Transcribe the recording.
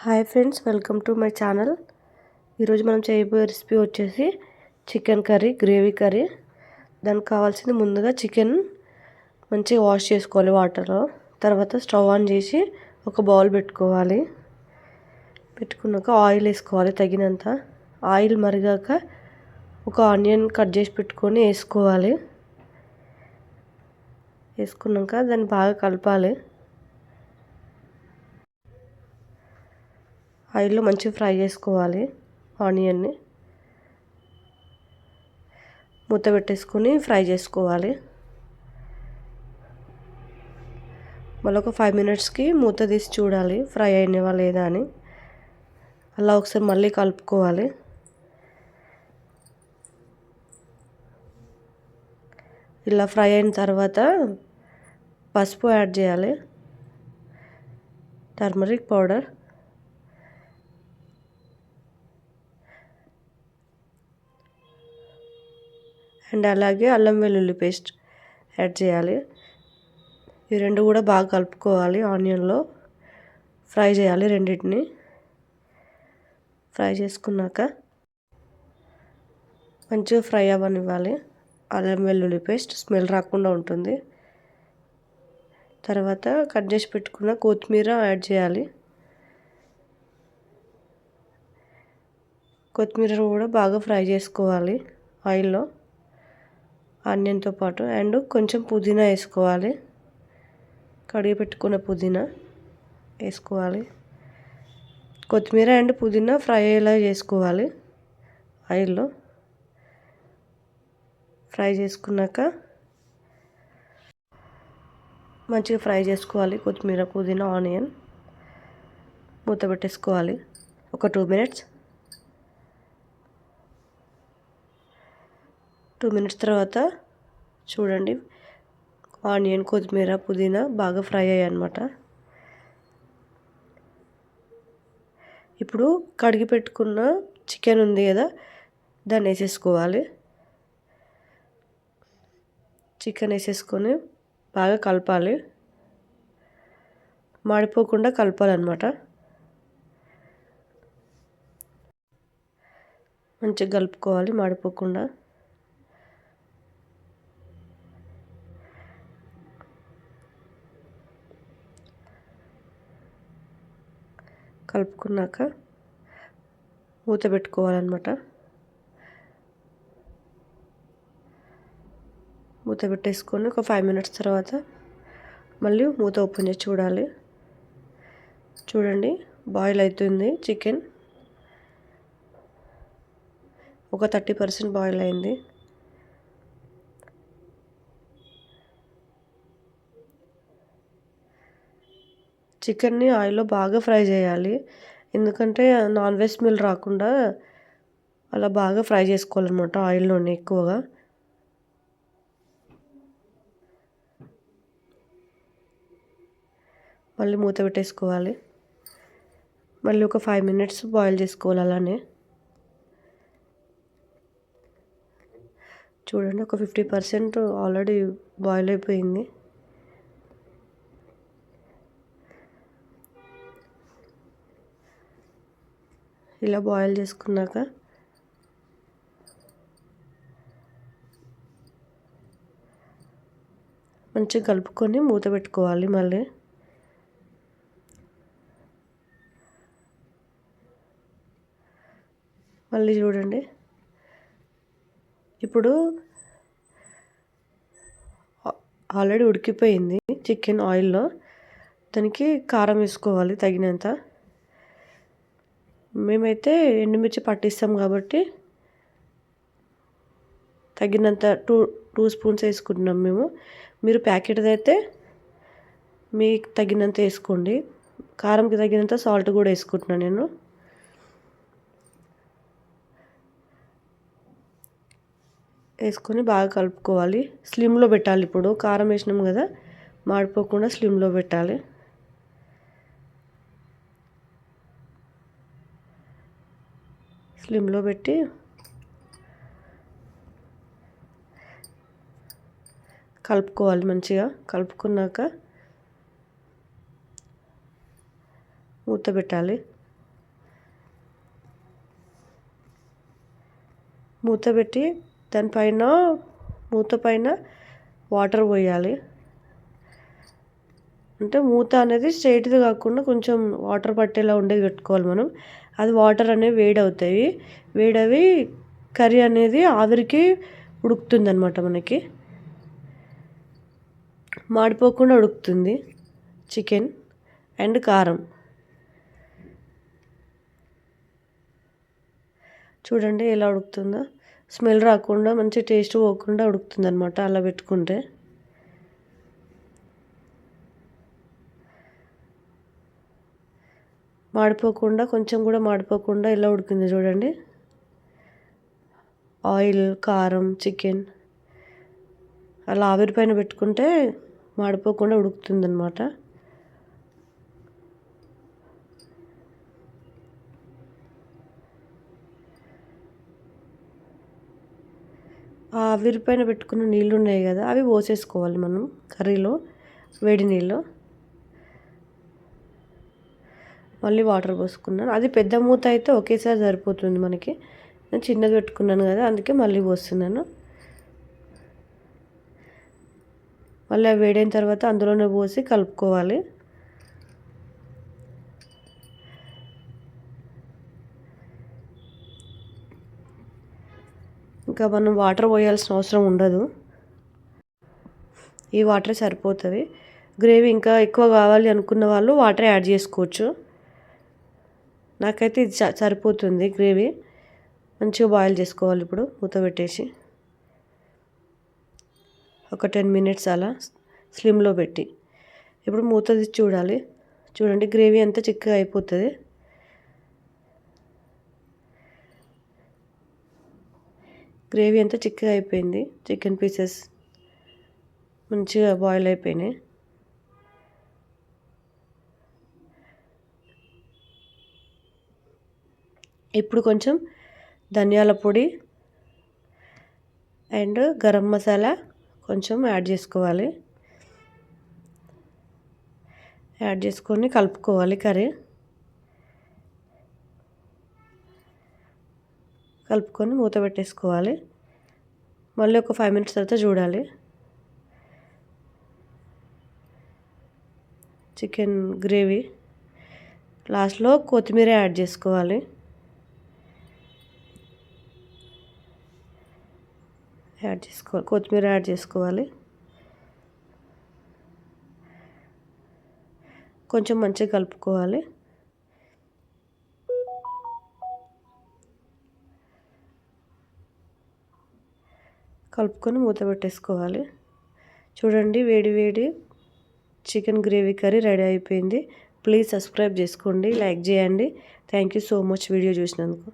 Hi friends, welcome to my channel. ఈరోజు మనం చేయబోయే రెసిపీ వచ్చేసి చికెన్ కర్రీ, గ్రేవీ కర్రీ. దానికి కావాల్సింది ముందుగా చికెన్ మంచిగా వాష్ చేసుకోవాలి వాటర్లో. తర్వాత స్టవ్ ఆన్ చేసి ఒక బౌల్ పెట్టుకోవాలి. పెట్టుకున్నాక ఆయిల్ వేసుకోవాలి తగినంత. ఆయిల్ మరిగాక ఒక ఆనియన్ కట్ చేసి పెట్టుకొని వేసుకోవాలి. వేసుకున్నాక దాన్ని బాగా కలపాలి. ఆయిల్లో మంచిగా ఫ్రై చేసుకోవాలి ఆనియన్ని. మూత పెట్టేసుకొని ఫ్రై చేసుకోవాలి. మళ్ళీ ఒక 5 మినిట్స్కి మూత తీసి చూడాలి ఫ్రై అయినవా లేదా అని. అలా ఒకసారి మళ్ళీ కలుపుకోవాలి. ఇలా ఫ్రై అయిన తర్వాత పసుపు యాడ్ చేయాలి, టర్మరిక్ పౌడర్, అండ్ అలాగే అల్లం వెల్లుల్లి పేస్ట్ యాడ్ చేయాలి. ఈ రెండు కూడా బాగా కలుపుకోవాలి. ఆనియన్లో ఫ్రై చేయాలి. రెండింటిని ఫ్రై చేసుకున్నాక మంచిగా ఫ్రై అవ్వనివ్వాలి. అల్లం వెల్లుల్లి పేస్ట్ స్మెల్ రాకుండా ఉంటుంది. తర్వాత కట్ చేసి పెట్టుకున్న కొత్తిమీర యాడ్ చేయాలి. కొత్తిమీర కూడా బాగా ఫ్రై చేసుకోవాలి ఆయిల్లో ఆనియన్తో పాటు. అండ్ కొంచెం పుదీనా వేసుకోవాలి. కడిగి పెట్టుకున్న పుదీనా వేసుకోవాలి. కొత్తిమీర అండ్ పుదీనా ఫ్రై అయ్యేలా చేసుకోవాలి ఆయిల్లో. ఫ్రై చేసుకున్నాక మంచిగా ఫ్రై చేసుకోవాలి కొత్తిమీర, పుదీనా, ఆనియన్. మూత పెట్టేసుకోవాలి ఒక 2 మినిట్స్. 2 మినిట్స్ తర్వాత చూడండి, ఆనియన్, కొత్తిమీర, పుదీనా బాగా ఫ్రై అయ్యాయి అన్నమాట. ఇప్పుడు కడిగి పెట్టుకున్న చికెన్ ఉంది కదా, దాన్ని వేసేసుకోవాలి. చికెన్ వేసేసుకొని బాగా కలపాలి. మాడిపోకుండా కలపాలన్నమాట. మంచిగా కలుపుకోవాలి మాడిపోకుండా. కలుపుకున్నాక మూత పెట్టుకోవాలన్నమాట. మూత పెట్టేసుకొని ఒక 5 మినిట్స్ తర్వాత మళ్ళీ మూత ఓపెన్ చేసి చూడాలి. చూడండి, బాయిల్ అవుతుంది చికెన్. ఒక 30% బాయిల్ అయింది. చికెన్ని ఆయిల్లో బాగా ఫ్రై చేయాలి. ఎందుకంటే నాన్ వెజ్ స్మెల్ రాకుండా అలా బాగా ఫ్రై చేసుకోవాలన్నమాట ఆయిల్లోనే ఎక్కువగా. మళ్ళీ మూత పెట్టేసుకోవాలి. మళ్ళీ ఒక 5 మినిట్స్ బాయిల్ చేసుకోవాలి అలానే. చూడండి, ఒక 50% ఆల్రెడీ బాయిల్ అయిపోయింది. ఇలా బాయిల్ చేసుకున్నాక మంచిగా కలుపుకొని మూత పెట్టుకోవాలి. మళ్ళీ చూడండి, ఇప్పుడు ఆల్రెడీ ఉడికిపోయింది చికెన్ ఆయిల్లో. దానికి కారం వేసుకోవాలి తగినంత. మేమైతే ఎండుమిర్చి పట్టిస్తాం కాబట్టి తగినంత 2 స్పూన్స్ వేసుకుంటున్నాం మేము. మీరు ప్యాకెట్ది అయితే మీకు తగినంత వేసుకోండి. కారంకి తగినంత సాల్ట్ కూడా వేసుకుంటున్నాను నేను. వేసుకొని బాగా కలుపుకోవాలి. స్లిమ్లో పెట్టాలి. ఇప్పుడు కారం వేసినాం కదా, మాడిపోకుండా స్లిమ్లో పెట్టాలి. స్లిమ్లో పెట్టి కలుపుకోవాలి. మంచిగా కలుపుకున్నాక మూత పెట్టాలి. మూత పెట్టి దానిపైన మూత పైన వాటర్ పోయాలి. అంటే మూత అనేది స్ట్రైట్ది కాకుండా కొంచెం వాటర్ పట్టేలా ఉండేది పెట్టుకోవాలి మనం. అది వాటర్ అనేవి వేడవుతాయి. వేడవి కర్రీ అనేది ఆవిరికి ఉడుకుతుంది అనమాట. మనకి మాడిపోకుండా ఉడుకుతుంది చికెన్. అండ్ కారం చూడండి ఎలా ఉడుకుతుందో. స్మెల్ రాకుండా మంచి టేస్ట్ పోకుండా ఉడుకుతుంది అనమాట అలా పెట్టుకుంటే. మాడిపోకుండా కొంచెం కూడా మాడిపోకుండా ఎలా ఉడికింది చూడండి. ఆయిల్, కారం, చికెన్ అలా ఆవిరి పైన పెట్టుకుంటే మాడిపోకుండా ఉడుకుతుంది అనమాట. ఆ ఆవిరి పైన పెట్టుకున్న నీళ్ళు ఉన్నాయి కదా, అవి పోసేసుకోవాలి మనం కర్రీలో, వేడి నీళ్ళు. మళ్ళీ వాటర్ పోసుకున్నాను. అది పెద్ద మూత అయితే ఒకేసారి సరిపోతుంది మనకి. నేను చిన్నది పెట్టుకున్నాను కదా, అందుకే మళ్ళీ పోస్తున్నాను. మళ్ళీ అవి వేడైన తర్వాత అందులోనే పోసి కలుపుకోవాలి. ఇంకా మనం వాటర్ పోయాల్సిన అవసరం ఉండదు. ఈ వాటరే సరిపోతుంది. గ్రేవీ ఇంకా ఎక్కువ కావాలి అనుకున్న వాళ్ళు వాటర్ యాడ్ చేసుకోవచ్చు. నాకైతే ఇది సరిపోతుంది గ్రేవీ. మంచిగా బాయిల్ చేసుకోవాలి. ఇప్పుడు మూత పెట్టేసి ఒక 10 మినిట్స్ అలా స్లిమ్లో పెట్టి ఇప్పుడు మూత తీసి చూడాలి. చూడండి గ్రేవీ అంతా చిక్కగా అయిపోతుంది. గ్రేవీ అంతా చిక్కగా అయిపోయింది. చికెన్ పీసెస్ మంచిగా బాయిల్ అయిపోయినాయి. ఇప్పుడు కొంచెం ధనియాల పొడి అండ్ గరం మసాలా కొంచెం యాడ్ చేసుకోవాలి. యాడ్ చేసుకొని కలుపుకోవాలి. కలుపుకొని మూత పెట్టేసుకోవాలి. మళ్ళీ ఒక 5 మినిట్స్ తర్వాత చూడాలి. చికెన్ గ్రేవీ లాస్ట్లో కొత్తిమీర యాడ్ చేసుకోవాలి. కొత్తిమీర యాడ్ చేసుకోవాలి. కొంచెం మంచిగా కలుపుకోవాలి. కలుపుకొని మూత పెట్టేసుకోవాలి. చూడండి వేడి వేడి చికెన్ గ్రేవీ కర్రీ రెడీ అయిపోయింది. ప్లీజ్ సబ్స్క్రైబ్ చేసుకోండి, లైక్ చేయండి. Thank you so much video చూసినందుకు.